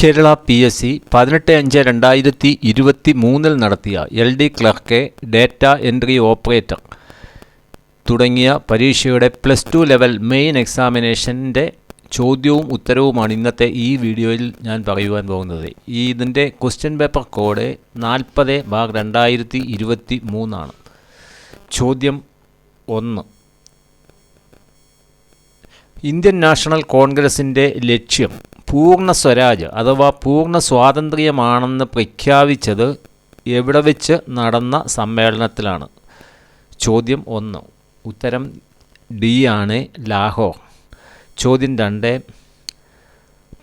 Kerala PSC 18/5/2023 നടത്തിയ LD clerk, data entry operator തുടങ്ങിയ പരീക്ഷയുടെ +2 ലെവൽ മെയിൻ എക്സാമിനേഷൻ്റെ ചോദ്യവും ഉത്തരവുമാണ് ഇന്നത്തെ ഈ വീഡിയോയിൽ ഞാൻ പറയുവാൻ പോകുന്നത്. ഇതിൻ്റെ ക്വസ്റ്റ്യൻ പേപ്പർ കോഡ് 40/2023 ആണ്. ചോദ്യം 1. ഇന്ത്യൻ നാഷണൽ കോൺഗ്രസിൻ്റെ ലക്ഷ്യം പൂർണ്ണ സ്വരാജ് അഥവാ പൂർണ്ണ സ്വാതന്ത്ര്യമാണെന്ന് പ്രഖ്യാപിച്ചത് എവിടെ വെച്ച് നടന്ന സമ്മേളനത്തിലാണ്? ചോദ്യം 1. ഉത്തരം ഡി ആണ്, ലാഹോർ. ചോദ്യം 2.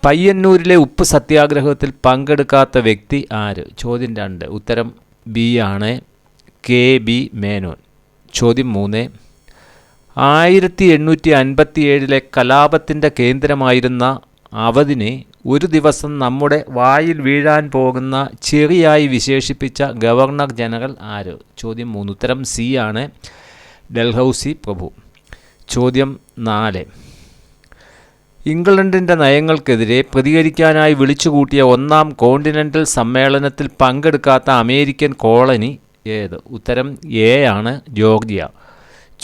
പയ്യന്നൂരിലെ ഉപ്പ് സത്യാഗ്രഹത്തിൽ പങ്കെടുക്കാത്ത വ്യക്തി ആര്? ചോദ്യം 2. ഉത്തരം ബി ആണ്, KB മേനോൻ. ചോദ്യം 3. 1857 കലാപത്തിൻ്റെ കേന്ദ്രമായിരുന്ന അവധിനെ ഒരു ദിവസം നമ്മുടെ വായിൽ വീഴാൻ പോകുന്ന ചെറിയായി വിശേഷിപ്പിച്ച ഗവർണർ ജനറൽ ആര്? ചോദ്യം 3. ഉത്തരം സി ആണ്, ഡൽഹൌസി പ്രഭു. ചോദ്യം 4. ഇംഗ്ലണ്ടിൻ്റെ നയങ്ങൾക്കെതിരെ പ്രതികരിക്കാനായി വിളിച്ചുകൂട്ടിയ 1-ാം കോണ്ടിനെൻ്റൽ സമ്മേളനത്തിൽ പങ്കെടുക്കാത്ത അമേരിക്കൻ കോളനി ഏത്? ഉത്തരം എ ആണ്, ജോർജിയ.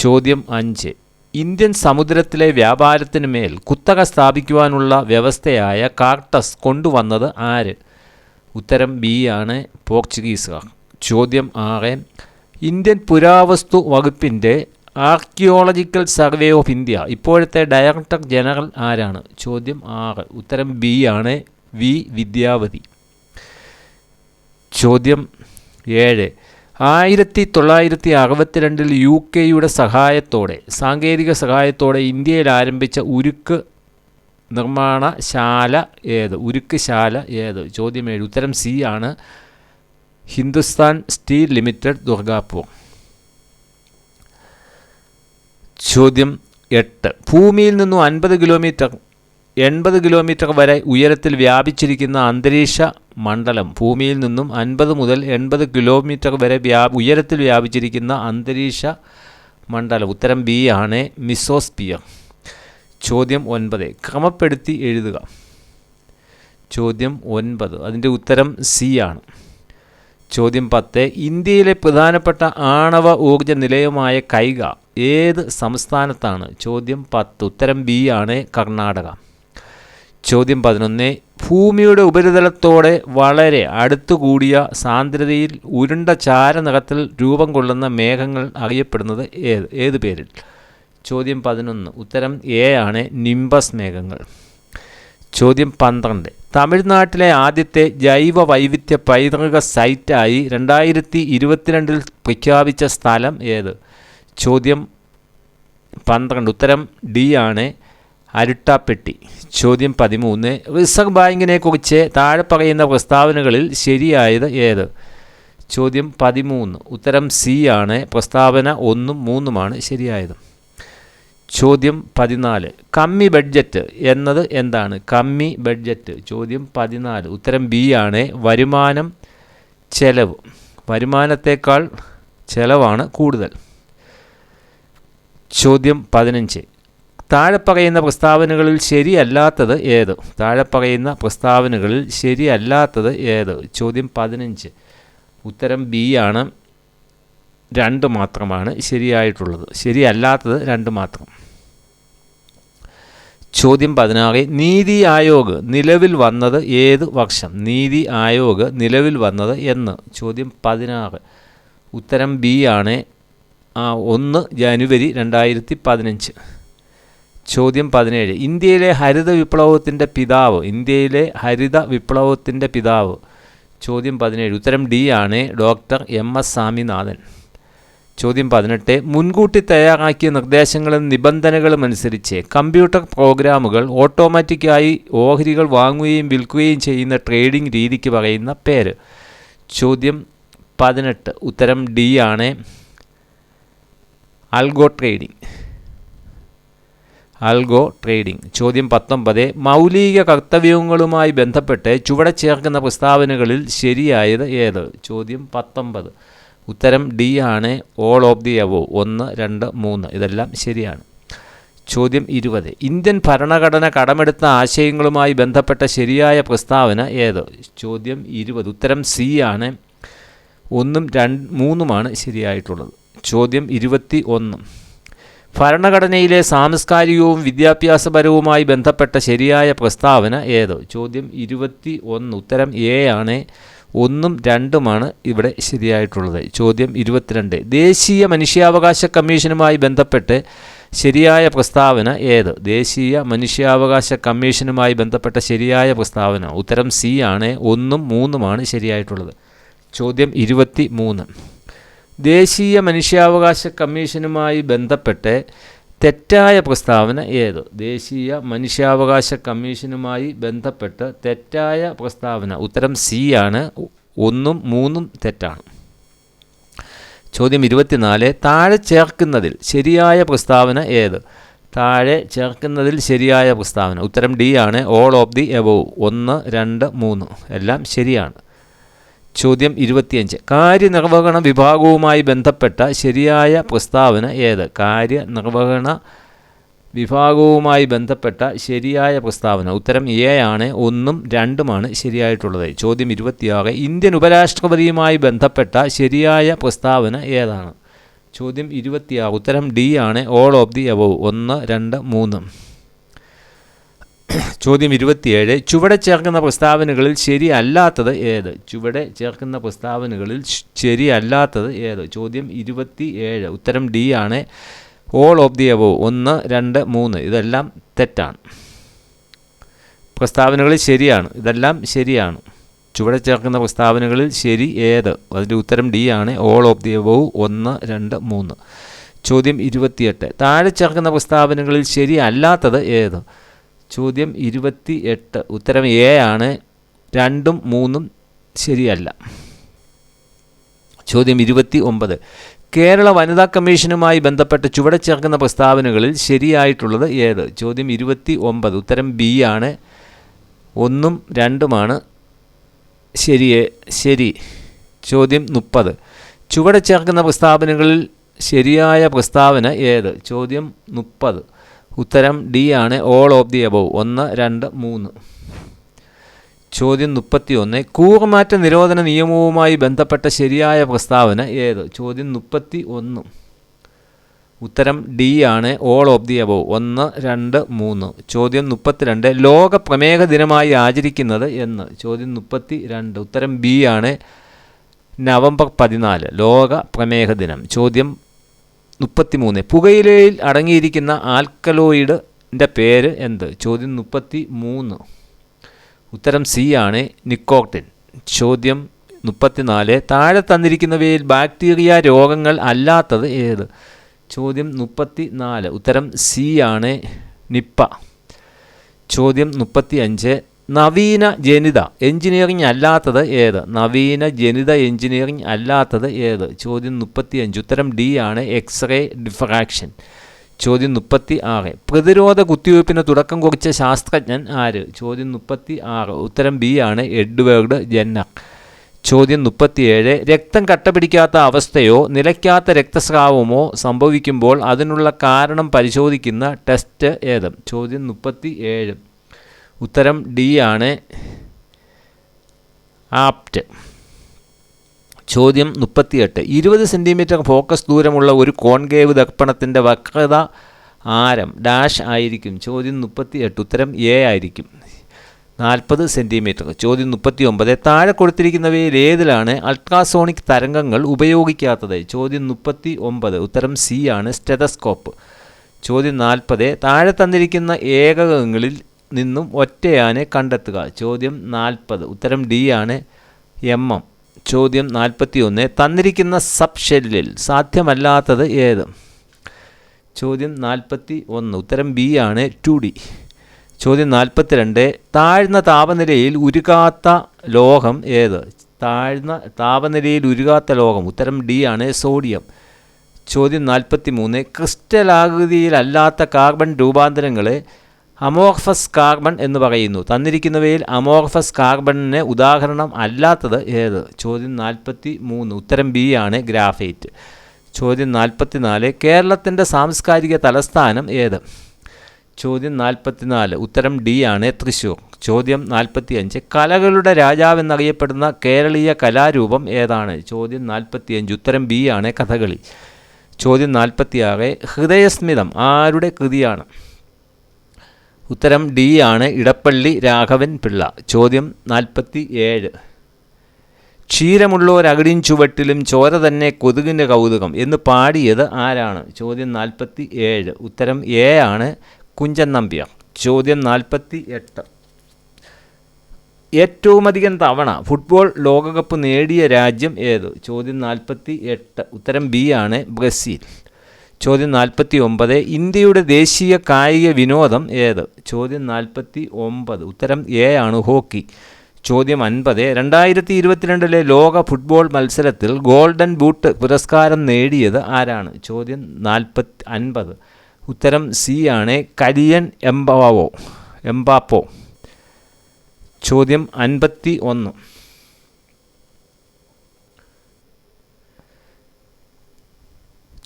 ചോദ്യം 5. ഇന്ത്യൻ സമുദ്രത്തിലെ വ്യാപാരത്തിന് മേൽ കുത്തക സ്ഥാപിക്കുവാനുള്ള വ്യവസ്ഥയായ കാർട്ടസ് കൊണ്ടുവന്നത് ആര്? ഉത്തരം ബി ആണ്, പോർച്ചുഗീസുകാർ. ചോദ്യം 6. ഇന്ത്യൻ പുരാവസ്തു വകുപ്പിൻ്റെ ആർക്കിയോളജിക്കൽ സർവേ ഓഫ് ഇന്ത്യ ഇപ്പോഴത്തെ ഡയറക്ടർ ജനറൽ ആരാണ്? ചോദ്യം 6. ഉത്തരം ബി ആണ്, വി വിദ്യാവതി. ചോദ്യം 7. 1962 UK സാങ്കേതിക സഹായത്തോടെ ഇന്ത്യയിൽ ആരംഭിച്ച ഉരുക്ക് നിർമ്മാണശാല ഏത്? ഉരുക്ക് ശാല ഏത്? ചോദ്യം 7. ഉത്തരം സി ആണ്, ഹിന്ദുസ്ഥാൻ സ്റ്റീൽ ലിമിറ്റഡ്, ദുർഗാപൂർ. ചോദ്യം 8. ഭൂമിയിൽ നിന്നും 80 കിലോമീറ്റർ വരെ ഉയരത്തിൽ വ്യാപിച്ചിരിക്കുന്ന അന്തരീക്ഷ മണ്ഡലം. ഭൂമിയിൽ നിന്നും 50 മുതൽ 80 കിലോമീറ്റർ വരെ ഉയരത്തിൽ വ്യാപിച്ചിരിക്കുന്ന അന്തരീക്ഷ മണ്ഡലം. ഉത്തരം ബി ആണ്, മിസോസ്പിയർ. ചോദ്യം 9. ക്രമപ്പെടുത്തി എഴുതുക. ചോദ്യം 9. അതിൻ്റെ ഉത്തരം സി ആണ്. ചോദ്യം 10. ഇന്ത്യയിലെ പ്രധാനപ്പെട്ട ആണവ ഊർജ നിലയമായ കൈഗ ഏത് സംസ്ഥാനത്താണ്? ചോദ്യം 10. ഉത്തരം ബി ആണ്, കർണാടക. ചോദ്യം 11. ഭൂമിയുടെ ഉപരിതലത്തോടെ വളരെ അടുത്തുകൂടിയ സാന്ദ്രതയിൽ ഉരുണ്ട ചാരനിറത്തിൽ രൂപം കൊള്ളുന്ന മേഘങ്ങൾ അറിയപ്പെടുന്നത് ഏത് പേരിൽ? ചോദ്യം 11. ഉത്തരം എ ആണ്, നിംബസ് മേഘങ്ങൾ. ചോദ്യം 12. തമിഴ്നാട്ടിലെ ആദ്യത്തെ ജൈവ വൈവിധ്യ പൈതൃക സൈറ്റായി 2022 പ്രഖ്യാപിച്ച സ്ഥലം ഏത്? ചോദ്യം 12. ഉത്തരം ഡി ആണ്, അരുട്ടാപ്പെട്ടി. ചോദ്യം 13. റിസർവ് ബാങ്കിനെക്കുറിച്ച് താഴെ പറയുന്ന പ്രസ്താവനകളിൽ ശരിയായത് ഏത്? ചോദ്യം 13. ഉത്തരം സി ആണ്, പ്രസ്താവന 1ഉം 3ഉമാണ് ശരിയായത്. ചോദ്യം 14. കമ്മി ബഡ്ജറ്റ് എന്നത് എന്താണ്? കമ്മി ബഡ്ജറ്റ്. ചോദ്യം 14. ഉത്തരം ബി ആണ്, വരുമാനം ചെലവ്. വരുമാനത്തേക്കാൾ ചെലവാണ് കൂടുതൽ. ചോദ്യം 15. താഴെ പറയുന്ന പ്രസ്താവനകളിൽ ശരിയല്ലാത്തത് ഏത്? താഴെ പറയുന്ന പ്രസ്താവനകളിൽ ശരിയല്ലാത്തത് ഏത്? ചോദ്യം 15. ഉത്തരം ബി ആണ്, 2 മാത്രമാണ് ശരിയായിട്ടുള്ളത്. ശരിയല്ലാത്തത് 2 മാത്രം. ചോദ്യം 16. നീതി ആയോഗ് നിലവിൽ വന്നത് ഏത് വർഷം? നീതി ആയോഗ് നിലവിൽ വന്നത് എന്ന്? ചോദ്യം 16. ഉത്തരം ബി ആണ്, 1 ജനുവരി 2015. ചോദ്യം 17. ഇന്ത്യയിലെ ഹരിത വിപ്ലവത്തിൻ്റെ പിതാവ്. ചോദ്യം 17. ഉത്തരം ഡി ആണ്, ഡോക്ടർ MS സ്വാമിനാഥൻ. ചോദ്യം 18. മുൻകൂട്ടി തയ്യാറാക്കിയ നിർദ്ദേശങ്ങളും നിബന്ധനകളും അനുസരിച്ച് കമ്പ്യൂട്ടർ പ്രോഗ്രാമുകൾ ഓട്ടോമാറ്റിക്കായി ഓഹരികൾ വാങ്ങുകയും വിൽക്കുകയും ചെയ്യുന്ന ട്രേഡിംഗ് രീതിക്ക് പറയുന്ന പേര്? ചോദ്യം 18. ഉത്തരം ഡി ആണ്, അൽഗോ ട്രേഡിംഗ്. ചോദ്യം 19. മൗലിക കർത്തവ്യങ്ങളുമായി ബന്ധപ്പെട്ട് ചുവടെ ചേർക്കുന്ന പ്രസ്താവനകളിൽ ശരിയായത് ഏത്? ചോദ്യം 19. ഉത്തരം ഡി ആണ്, ഓൾ ഓഫ് ദി അബോവ്. 1, 2, 3 ഇതെല്ലാം ശരിയാണ്. ചോദ്യം 20. ഇന്ത്യൻ ഭരണഘടന കടമെടുത്ത ആശയങ്ങളുമായി ബന്ധപ്പെട്ട ശരിയായ പ്രസ്താവന ഏത്? ചോദ്യം 20. ഉത്തരം സി ആണ്. 1ഉം 3ഉമാണ് ശരിയായിട്ടുള്ളത്. ചോദ്യം 21. ഭരണഘടനയിലെ സാംസ്കാരികവും വിദ്യാഭ്യാസപരവുമായി ബന്ധപ്പെട്ട ശരിയായ പ്രസ്താവന ഏത്? ചോദ്യം 21. ഉത്തരം എ ആണ്. 1ഉം 2ഉമാണ് ഇവിടെ ശരിയായിട്ടുള്ളത്. ചോദ്യം 22. ദേശീയ മനുഷ്യാവകാശ കമ്മീഷനുമായി ബന്ധപ്പെട്ട് ശരിയായ പ്രസ്താവന ഏത്? ദേശീയ മനുഷ്യാവകാശ കമ്മീഷനുമായി ബന്ധപ്പെട്ട ശരിയായ പ്രസ്താവന ഉത്തരം സി ആണ്. 1ഉം 3ഉമാണ് ശരിയായിട്ടുള്ളത്. ചോദ്യം 23. ദേശീയ മനുഷ്യാവകാശ കമ്മീഷനുമായി ബന്ധപ്പെട്ട് തെറ്റായ പ്രസ്താവന ഏത്? ദേശീയ മനുഷ്യാവകാശ കമ്മീഷനുമായി ബന്ധപ്പെട്ട് തെറ്റായ പ്രസ്താവന ഉത്തരം സി ആണ്. 1ഉം 3ഉം തെറ്റാണ്. ചോദ്യം 24. താഴെ ചേർക്കുന്നതിൽ ശരിയായ പ്രസ്താവന ഏത്? താഴെ ചേർക്കുന്നതിൽ ശരിയായ പ്രസ്താവന ഉത്തരം ഡി ആണ്. ഓൾ ഓഫ് ദി എബോവ് 1, 2, 3 എല്ലാം ശരിയാണ്. ചോദ്യം 25. കാര്യനിർവഹണ വിഭാഗവുമായി ബന്ധപ്പെട്ട ശരിയായ പ്രസ്താവന ഏത്? കാര്യനിർവഹണ വിഭാഗവുമായി ബന്ധപ്പെട്ട ശരിയായ പ്രസ്താവന ഉത്തരം എ ആണ്. 1ഉം 2ഉമാണ് ശരിയായിട്ടുള്ളത്. ചോദ്യം 26. ഇന്ത്യൻ ഉപരാഷ്ട്രപതിയുമായി ബന്ധപ്പെട്ട ശരിയായ പ്രസ്താവന ഏതാണ്? ചോദ്യം 26. ഉത്തരം ഡി ആണ്. All of the above 1, 2, 3. ചോദ്യം 27. ചുവടെ ചേർക്കുന്ന പ്രസ്താവനകളിൽ ശരിയല്ലാത്തത് ഏത്? ചുവടെ ചേർക്കുന്ന പ്രസ്താവനകളിൽ ശരിയല്ലാത്തത് ഏത്? ചോദ്യം 27. ഉത്തരം ഡി ആണ്. ഓൾ ഓഫ് ദി എബോവ് 1, 2, 3 ഇതെല്ലാം തെറ്റാണ്. പ്രസ്താവനകളിൽ ശരിയാണ്, ഇതെല്ലാം ശരിയാണ്. ചുവടെ ചേർക്കുന്ന പ്രസ്താവനകളിൽ ശരി ഏത്? അതിൻ്റെ ഉത്തരം ഡി ആണ്. All of the above 1, 2, 3. ചോദ്യം 28. താഴെ ചേർക്കുന്ന പ്രസ്താവനകളിൽ ശരിയല്ലാത്തത് ഏത്? ചോദ്യം 28. ഉത്തരം എ ആണ്. 2ഉം 3ഉം ശരിയല്ല. ചോദ്യം 29. കേരള വനിതാ കമ്മീഷനുമായി ബന്ധപ്പെട്ട് ചുവടെ ചേർക്കുന്ന പ്രസ്താവനകളിൽ ശരിയായിട്ടുള്ളത് ഏത്? ചോദ്യം 29. ഉത്തരം ബി ആണ്. 1ഉം 2ഉമാണ് ശരി. ചോദ്യം 30. ചുവടെ ചേർക്കുന്ന പ്രസ്താവനകളിൽ ശരിയായ പ്രസ്താവന ഏത്? ചോദ്യം 30. ഉത്തരം ഡി ആണ്. All of the above 1, 2, 3. ചോദ്യം 31. കൂറുമാറ്റ നിരോധന നിയമവുമായി ബന്ധപ്പെട്ട ശരിയായ പ്രസ്താവന ഏത്? ചോദ്യം 31. ഉത്തരം ഡി ആണ്. All of the above 1, 2, 3. ചോദ്യം 32. ലോക പ്രമേഹ ദിനമായി ആചരിക്കുന്നത് എന്ന്? ചോദ്യം 32. ഉത്തരം ബി ആണ്. നവംബർ 14 ലോക പ്രമേഹ ദിനം. ചോദ്യം 33. പുകയിലയിൽ അടങ്ങിയിരിക്കുന്ന ആൽക്കലോയിഡിൻ്റെ പേര് എന്ത്? ചോദ്യം 33. ഉത്തരം സി ആണ്. നിക്കോട്ടിൻ. ചോദ്യം 34. താഴെ തന്നിരിക്കുന്നവയിൽ ബാക്ടീരിയ രോഗങ്ങൾ അല്ലാത്തത് ഏത്? ചോദ്യം 34. ഉത്തരം സി ആണ്. നിപ്പ. ചോദ്യം 35. നവീന ജനിത എഞ്ചിനീയറിംഗ് അല്ലാത്തത് ഏത്? നവീന ജനിത എഞ്ചിനീയറിംഗ് അല്ലാത്തത് ഏത്? ചോദ്യം 35. ഉത്തരം ഡി ആണ്. X-ray diffraction. ചോദ്യം 36. പ്രതിരോധ കുത്തിവയ്പ്പിന് തുടക്കം കുറിച്ച ശാസ്ത്രജ്ഞൻ ആര്? ചോദ്യം 36. ഉത്തരം ബി ആണ്. Edward Jenner. ചോദ്യം 37. രക്തം കട്ടപിടിക്കാത്ത അവസ്ഥയോ നിലയ്ക്കാത്ത രക്തസ്രാവമോ സംഭവിക്കുമ്പോൾ അതിനുള്ള കാരണം പരിശോധിക്കുന്ന ടെസ്റ്റ് ഏത്? ചോദ്യം 37. ഉത്തരം ഡി ആണ്. ആപ്റ്റ്. ചോദ്യം 38. 20 സെൻറ്റിമീറ്റർ ഫോക്കസ് ദൂരമുള്ള ഒരു കോൺകേവ് ദർപ്പണത്തിൻ്റെ വക്രത ആരം ഡാഷ് ആയിരിക്കും? ചോദ്യം 38. ഉത്തരം എ ആയിരിക്കും. 40 സെൻറ്റിമീറ്റർ. ചോദ്യം 39. താഴെ കൊടുത്തിരിക്കുന്നവയിൽ ഏതിലാണ് അൾട്രാസോണിക് തരംഗങ്ങൾ ഉപയോഗിക്കാത്തത്? ചോദ്യം 39. ഉത്തരം സി ആണ്. സ്റ്റെതസ്കോപ്പ്. ചോദ്യം 40. താഴെ തന്നിരിക്കുന്ന ഏകകങ്ങളിൽ നിന്നും ഒറ്റയാനെ കണ്ടെത്തുക? ചോദ്യം 40. ഉത്തരം ഡി ആണ്. mm. ചോദ്യം 41. തന്നിരിക്കുന്ന സബ് ഷെല്ലിൽ സാധ്യമല്ലാത്തത് ഏത്? ചോദ്യം 41. ഉത്തരം ബി ആണ്. 2D. ചോദ്യം 42. താഴ്ന്ന താപനിലയിൽ ഉരുകാത്ത ലോഹം ഏത്? താഴ്ന്ന താപനിലയിൽ ഉരുകാത്ത ലോഹം ഉത്തരം ഡി ആണ്. സോഡിയം. ചോദ്യം 43. ക്രിസ്റ്റലാകൃതിയിലല്ലാത്ത കാർബൺ രൂപാന്തരങ്ങളെ അമോർഫസ് കാർബൺ എന്ന് പറയുന്നു. തന്നിരിക്കുന്നവയിൽ അമോർഫസ് കാർബണിന് ഉദാഹരണം അല്ലാത്തത് ഏത്? ചോദ്യം 43. ഉത്തരം ബി ആണ്. ഗ്രാഫൈറ്റ്. ചോദ്യം 44. കേരളത്തിൻ്റെ സാംസ്കാരിക തലസ്ഥാനം ഏത്? ചോദ്യം 44 ഉത്തരം ഡി ആണ് തൃശ്ശൂർ. ചോദ്യം 45 കലകളുടെ രാജാവെന്നറിയപ്പെടുന്ന കേരളീയ കലാരൂപം ഏതാണ്? ചോദ്യം 45 ഉത്തരം ബി ആണ് കഥകളി. ചോദ്യം 46 ഹൃദയസ്മിതം ആരുടെ കൃതിയാണ്? ഉത്തരം ഡി ആണ് ഇടപ്പള്ളി രാഘവൻ പിള്ള. ചോദ്യം 47 ക്ഷീരമുള്ളോരകിടിൻ ചുവട്ടിലും ചോര തന്നെ കൊതുകിൻ്റെ കൗതുകം എന്ന് പാടിയത് ആരാണ്? ചോദ്യം 47 ഉത്തരം എ ആണ് കുഞ്ചൻ നമ്പ്യാർ. ചോദ്യം 48 ഏറ്റവുമധികം തവണ ഫുട്ബോൾ ലോകകപ്പ് നേടിയ രാജ്യം ഏത്? ചോദ്യം 48 ഉത്തരം ബി ആണ് ബ്രസീൽ. ചോദ്യം 49 ഇന്ത്യയുടെ ദേശീയ കായിക വിനോദം ഏത്? ചോദ്യം 49 ഉത്തരം എ ആണ് ഹോക്കി. ചോദ്യം 50 2022 ലോക ഫുട്ബോൾ മത്സരത്തിൽ ഗോൾഡൻ ബൂട്ട് പുരസ്കാരം നേടിയത് ആരാണ്? ചോദ്യം 50 ഉത്തരം സി ആണ് കലിയൻ എംബാപ്പോ. ചോദ്യം 51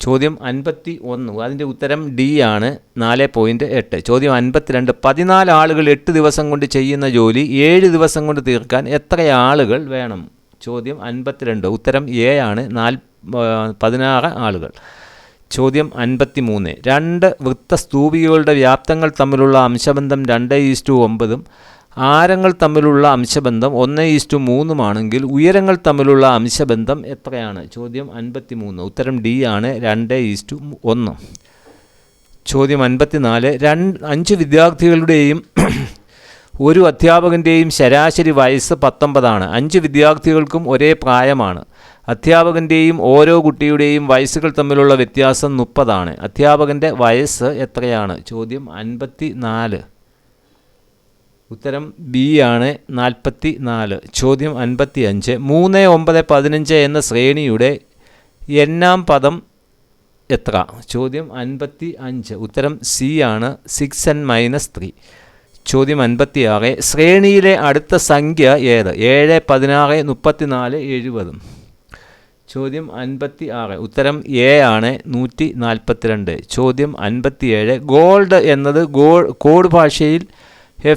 ചോദ്യം 51 അതിൻ്റെ ഉത്തരം ഡി ആണ് 4.8. ചോദ്യം 52 14 ആളുകൾ 8 ദിവസം കൊണ്ട് ചെയ്യുന്ന ജോലി 7 ദിവസം കൊണ്ട് തീർക്കാൻ എത്ര ആളുകൾ വേണം? ചോദ്യം 52 ഉത്തരം എ ആണ് 16 ആളുകൾ. ചോദ്യം 53 രണ്ട് വൃത്തസ്തൂപികകളുടെ വ്യാപ്തങ്ങൾ തമ്മിലുള്ള അംശബന്ധം 2:9 ആരങ്ങൾ തമ്മിലുള്ള അംശബന്ധം 1:3 ആണെങ്കിൽ ഉയരങ്ങൾ തമ്മിലുള്ള അംശബന്ധം എത്രയാണ്? ചോദ്യം 53 ഉത്തരം ഡി ആണ് 2:1. ചോദ്യം 54 5 വിദ്യാർത്ഥികളുടെയും ഒരു അധ്യാപകൻ്റെയും ശരാശരി വയസ്സ് 19 ആണ്. 5 വിദ്യാർത്ഥികൾക്കും ഒരേ പ്രായമാണ്. അധ്യാപകൻ്റെയും ഓരോ കുട്ടിയുടെയും വയസ്സുകൾ തമ്മിലുള്ള വ്യത്യാസം 30 ആണ്. അധ്യാപകൻ്റെ വയസ്സ് എത്രയാണ്? ചോദ്യം 54 ഉത്തരം ബി ആണ് 44. ചോദ്യം 55 3, 9, 15 എന്ന ശ്രേണിയുടെ എണ്ണാം പദം എത്ര? ചോദ്യം 55 ഉത്തരം സി ആണ് 6n-3. ചോദ്യം 56 ശ്രേണിയിലെ അടുത്ത സംഖ്യ ഏത്? 7, 16, 34, 70. ചോദ്യം 56 ഉത്തരം എ ആണ് 142. ചോദ്യം 57 ഗോൾഡ് എന്നത് കോഡ് ഭാഷയിൽ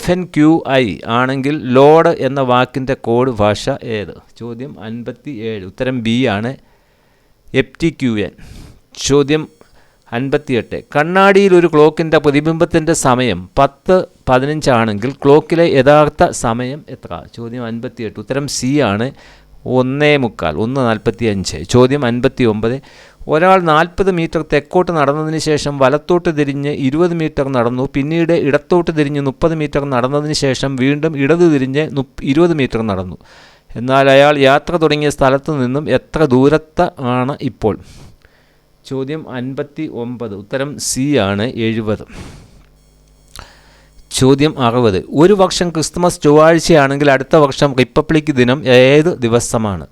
FNQI ആണെങ്കിൽ ലോഡ് എന്ന വാക്കിൻ്റെ കോഡ് ഭാഷ ഏത്? ചോദ്യം 57 ഉത്തരം ബി ആണ് FTQN. ചോദ്യം 58 കണ്ണാടിയിൽ ഒരു ക്ലോക്കിൻ്റെ പ്രതിബിംബത്തിൻ്റെ സമയം 10:15 ആണെങ്കിൽ ക്ലോക്കിലെ യഥാർത്ഥ സമയം എത്ര? ചോദ്യം 58 ഉത്തരം സി ആണ് 1:45. ചോദ്യം 59 ഒരാൾ 40 മീറ്റർ തെക്കോട്ട് നടന്നതിന് ശേഷം വലത്തോട്ട് തിരിഞ്ഞ് 20 മീറ്റർ നടന്നു. പിന്നീട് ഇടത്തോട്ട് തിരിഞ്ഞ് 30 മീറ്റർ നടന്നതിന് ശേഷം വീണ്ടും ഇടതു തിരിഞ്ഞ് 20 മീറ്റർ നടന്നു. എന്നാൽ അയാൾ യാത്ര തുടങ്ങിയ സ്ഥലത്തു നിന്നും എത്ര ദൂരത്ത് ആണ് ഇപ്പോൾ? ചോദ്യം 59 ഉത്തരം സി ആണ് 70. ചോദ്യം 60 ഒരു വർഷം ക്രിസ്തുമസ് ചൊവ്വാഴ്ചയാണെങ്കിൽ അടുത്ത വർഷം റിപ്പബ്ലിക് ദിനം ഏത് ദിവസമാണ്?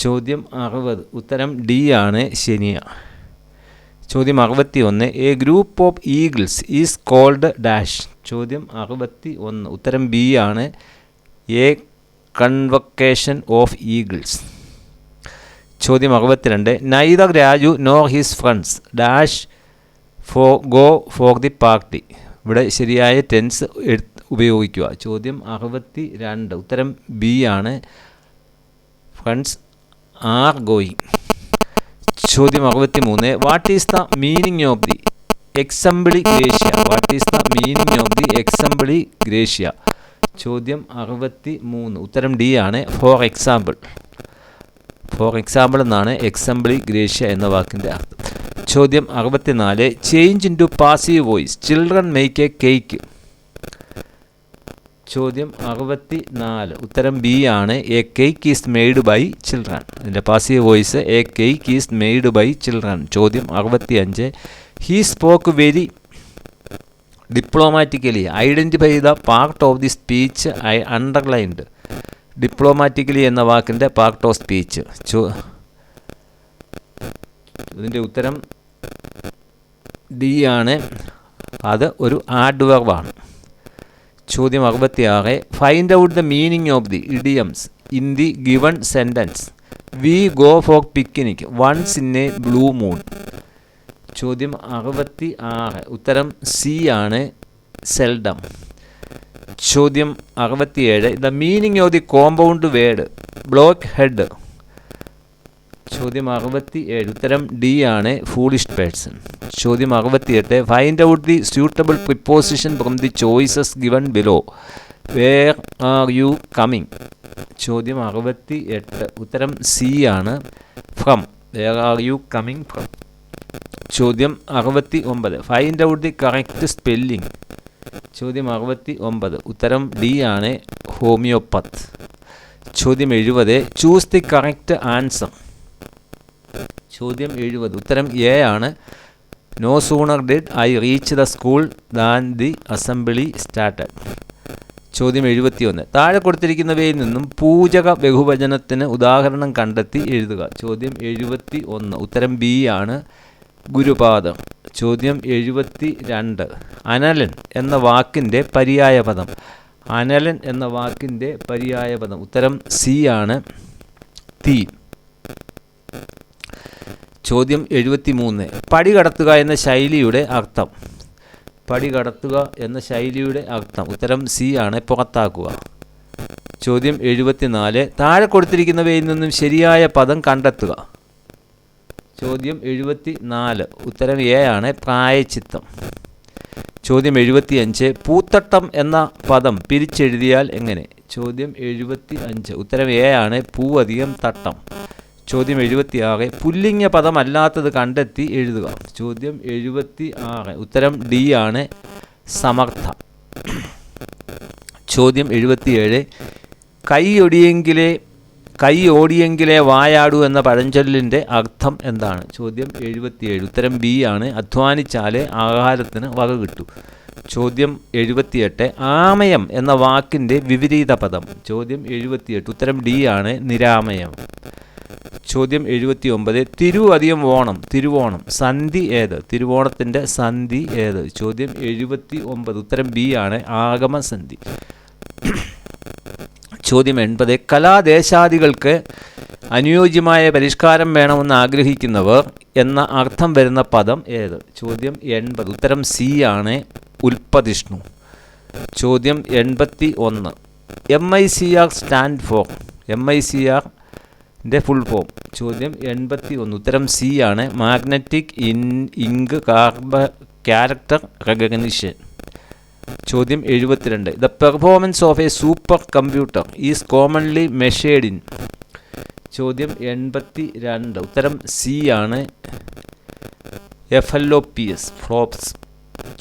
ചോദ്യം 60 ഉത്തരം ഡി ആണ് ശനിയ. ചോദ്യം 61 a group of eagles is called dash. ചോദ്യം 61 ഉത്തരം ബി ആണ് എ കൺവക്കേഷൻ ഓഫ് ഈഗിൾസ്. ചോദ്യം 62 neither Raju nor his friends dash go for the party. ഇവിടെ ശരിയായ ടെൻസ് ഉപയോഗിക്കുക. ചോദ്യം 62 ഉത്തരം ബി ആണ് ഫ്രണ്ട്സ് ആർ ഗോയിങ്. ചോദ്യം 63 what is the meaning of the exempli gratia? What is the meaning of the exempli gratia? ചോദ്യം 63 ഉത്തരം ഡി ആണ് ഫോർ എക്സാമ്പിൾ. ഫോർ എക്സാമ്പിൾ എന്നാണ് എക്സംബിളി ഗ്രേഷ്യ എന്ന വാക്കിൻ്റെ അർത്ഥം. ചോദ്യം 64 change into passive voice children make a cake. ചോദ്യം 64 ഉത്തരം ബി ആണ് a cake is made by children. ഇതിൻ്റെ passive voice a cake is made by children. ചോദ്യം 65 he spoke very diplomatically identify the part of the speech I underlined. Diplomatically എന്ന വാക്കിൻ്റെ part of speech. ഇതിൻ്റെ ഉത്തരം D ആണ്, അത് ഒരു ആഡ്വർബാണ്. ചോദ്യം 66 find out the meaning of the idioms in the given sentence we go for picnic once in a blue moon. ചോദ്യം 66. ഉത്തരം സി ആണ്, സെൽഡം. ചോദ്യം 67. The meaning of the compound word block head. ചോദ്യം 67. ഉത്തരം ഡി ആണ്, foolish person. ചോദ്യം 68. Find out the suitable preposition from the choices given below. Where are you coming. ചോദ്യം 68. ഉത്തരം സി ആണ്, from. Where are you coming from. ചോദ്യം 69. Find out the correct spelling. ചോദ്യം 69. ഉത്തരം ഡി ആണ്, ഹോമിയോപ്പത്ത്. ചോദ്യം 70. Choose the correct answer. ചോദ്യം 70. ഉത്തരം എ ആണ്, no sooner did I reach the school than the assembly started. ചോദ്യം 71. താഴെ കൊടുത്തിരിക്കുന്നവയിൽ നിന്നും പൂജക ബഹുവചനത്തിന് ഉദാഹരണം കണ്ടെത്തി എഴുതുക. ചോദ്യം 71. ഉത്തരം ബി ആണ്, ഗുരുപാദം. ചോദ്യം 72. അനലൻ എന്ന വാക്കിൻ്റെ പര്യായപദം. അനലൻ എന്ന വാക്കിൻ്റെ പര്യായപദം. ഉത്തരം സി ആണ്, തീ. ചോദ്യം 73. പടി കടത്തുക എന്ന ശൈലിയുടെ അർത്ഥം. പടി കടത്തുക എന്ന ശൈലിയുടെ അർത്ഥം. ഉത്തരം സി ആണ്, പുറത്താക്കുക. ചോദ്യം 74. താഴെ കൊടുത്തിരിക്കുന്നവയിൽ നിന്നും ശരിയായ പദം കണ്ടെത്തുക. ചോദ്യം 74. ഉത്തരം എ ആണ്, പ്രായച്ചിത്തം. ചോദ്യം 75. പൂത്തട്ടം എന്ന പദം പിരിച്ചെഴുതിയാൽ എങ്ങനെ. ചോദ്യം 75. ഉത്തരം എ ആണ്, പൂവധികം തട്ടം. ചോദ്യം 76. പുല്ലിംഗ പദമല്ലാത്തത് കണ്ടെത്തി എഴുതുക. ചോദ്യം 76. ഉത്തരം ഡി ആണ്, സമർത്ഥ. ചോദ്യം 77. കൈ ഓടിയെങ്കിലേ വായാടൂ എന്ന പഴഞ്ചൊല്ലിൻ്റെ അർത്ഥം എന്താണ്. ചോദ്യം 77. ഉത്തരം ബി ആണ്, അധ്വാനിച്ചാലേ ആഹാരത്തിന് വക കിട്ടൂ. ചോദ്യം 78. ആമയം എന്ന വാക്കിൻ്റെ വിപരീത പദം. ചോദ്യം 78. ഉത്തരം ഡി ആണ്, നിരാമയം. ചോദ്യം 79. തിരു അധികം ഓണം, തിരുവോണം. സന്ധി ഏത്. തിരുവോണത്തിൻ്റെ സന്ധി ഏത്. ചോദ്യം 79. ഉത്തരം ബി ആണ്, ആഗമസന്ധി. ചോദ്യം 80. കലാദേശാദികൾക്ക് അനുയോജ്യമായ പരിഷ്കാരം വേണമെന്ന് ആഗ്രഹിക്കുന്നവർ എന്ന അർത്ഥം വരുന്ന പദം ഏത്. ചോദ്യം 80. ഉത്തരം സി ആണ്, ഉൽപ്പതിഷ്ണു. ചോദ്യം 81. MICR stand for. MICR full form. ചോദ്യം 81. ഉത്തരം സി ആണ്, മാഗ്നറ്റിക് ഇങ്ക് ക്യാരക്ടർ റെക്കഗ്നിഷൻ. ചോദ്യം 72. The performance of A super computer is commonly measured in. ചോദ്യം 82. ഉത്തരം സി ആണ്, FLOPS, ഫ്ലോപ്സ്.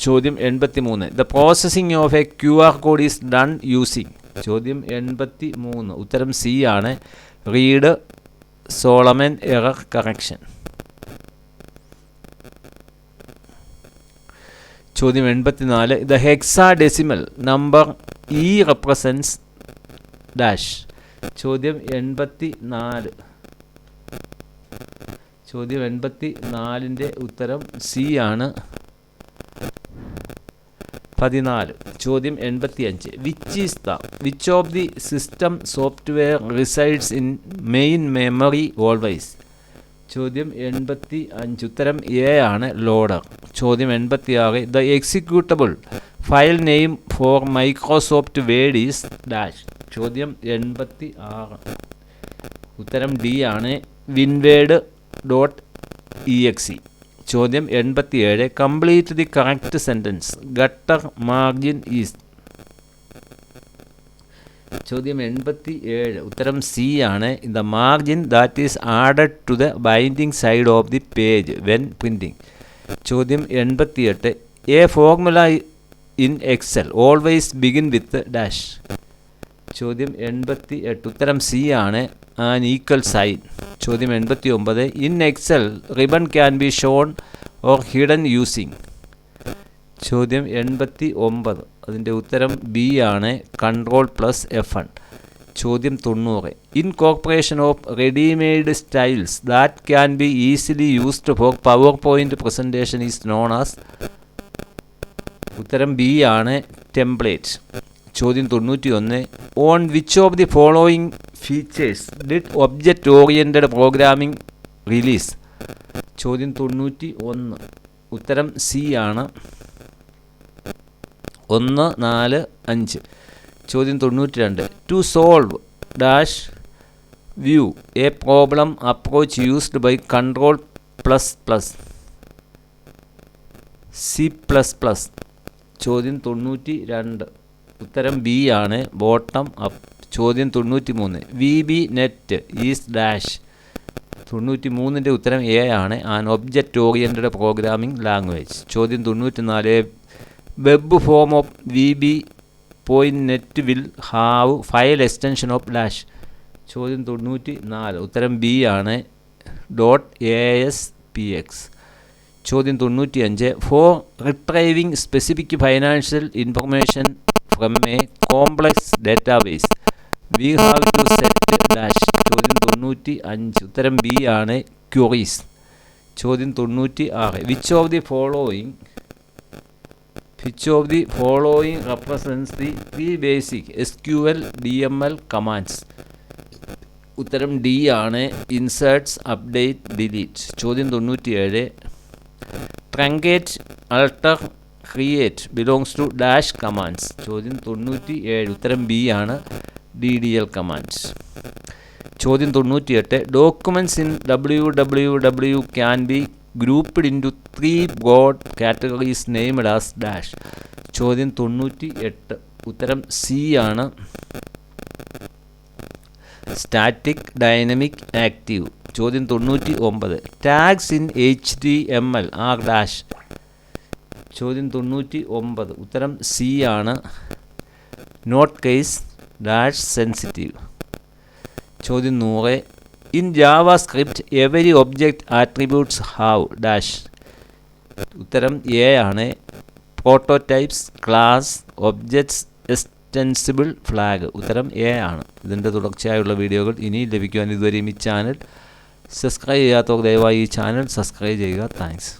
ചോദ്യം 83. The processing of A QR code is done using. ചോദ്യം 83. ഉത്തരം സി ആണ്, റീഡ് സോളമൻ എറർ കറക്ഷൻ. ചോദ്യം 84. The hexadecimal number E represents dash. ചോദ്യം 84. ചോദ്യം 84ൻ്റെ ഉത്തരം സി ആണ്, 14. ചോദ്യം 85. Which of the system software resides in main memory always. ചോദ്യം 85. ഉത്തരം എ ആണ്, ലോഡർ. ചോദ്യം 86. The executable file name for Microsoft Word is dash. ചോദ്യം 86. ഉത്തരം ഡി ആണ്, winward.exe. ചോദ്യം 87. Complete the correct sentence. Gutter margin is. ചോദ്യം 87. ഉത്തരം സി ആണ്, the margin that is added to the binding side of the page when printing. ചോദ്യം 88. A formula in Excel always begin with dash. ചോദ്യം 88. ഉത്തരം C ആണ്, an equal sign. ചോദ്യം 89. In Excel ribbon can be shown or hidden using. ചോദ്യം 89. അതിൻ്റെ ഉത്തരം B ആണ്, Ctrl+F1. ചോദ്യം 90. Incorporation of readymade styles that can be easily used for PowerPoint presentation is known as. ഉത്തരം B ആണ്, template. ചോദ്യം 91. On which of the following features did object oriented programming release. ചോദ്യം 91. ഉത്തരം C ആണ്. 1, 4, 5. ചോദ്യം 92. To solve dash view a problem approach used by control C++. ചോദ്യം 92. ഉത്തരം B ആണ്, ബോട്ടം അപ്പ്. ചോദ്യം 93. VB net is dash. 93ൻ്റെ ഉത്തരം എ ആണ്, an object oriented programming language. ചോദ്യം 94. Web form of VB.net will have file extension of dash. ചോദ്യം 94. ഉത്തരം ബി ആണ്, .ASPX. ചോദ്യം 95. For retrieving specific financial information from a complex database we have to set dash. ചോദ്യം 95. ഉത്തരം B ആണ്, queries. ചോദ്യം 96. Which of the following represents the 3 basic SQL DML commands. ഉത്തരം D ആണ്, ഇൻസേർട്ട്സ്, അപ്ഡേറ്റ്, ഡിലീറ്റ്. ചോദ്യം 97. Truncate, alter, create belongs to dash commands. ചോദ്യം 97. ഉത്തരം B ആണ്, DDL കമാൻഡ്സ്. ചോദ്യം 98. Documents in www can be grouped in to 3 broad categories named as dash. ചോദ്യം 98. ഉത്തരം C ആണ്, സ്റ്റാറ്റിക്, ഡൈനമിക്, ആക്റ്റീവ്. ചോദ്യം 99. Tags in HTML are dash. ചോദ്യം 99. ഉത്തരം സി ആണ്, നോട്ട് കേസ് ഡാഷ് സെൻസിറ്റീവ്. ചോദ്യം 100. In JavaScript every object attributes have dash. ഉത്തരം A ആണ്, prototypes, class, objects, extensible, flag. ഉത്തരം എ ആണ്. ഇതിൻ്റെ തുടർച്ചയായുള്ള വീഡിയോകൾ ഇനി ലഭിക്കുവാൻ ഇതുവരെയും ഈ ചാനൽ സബ്സ്ക്രൈബ് ചെയ്യാത്തവർ ദയവായി ഈ ചാനൽ സബ്സ്ക്രൈബ് ചെയ്യുക. താങ്ക്സ്.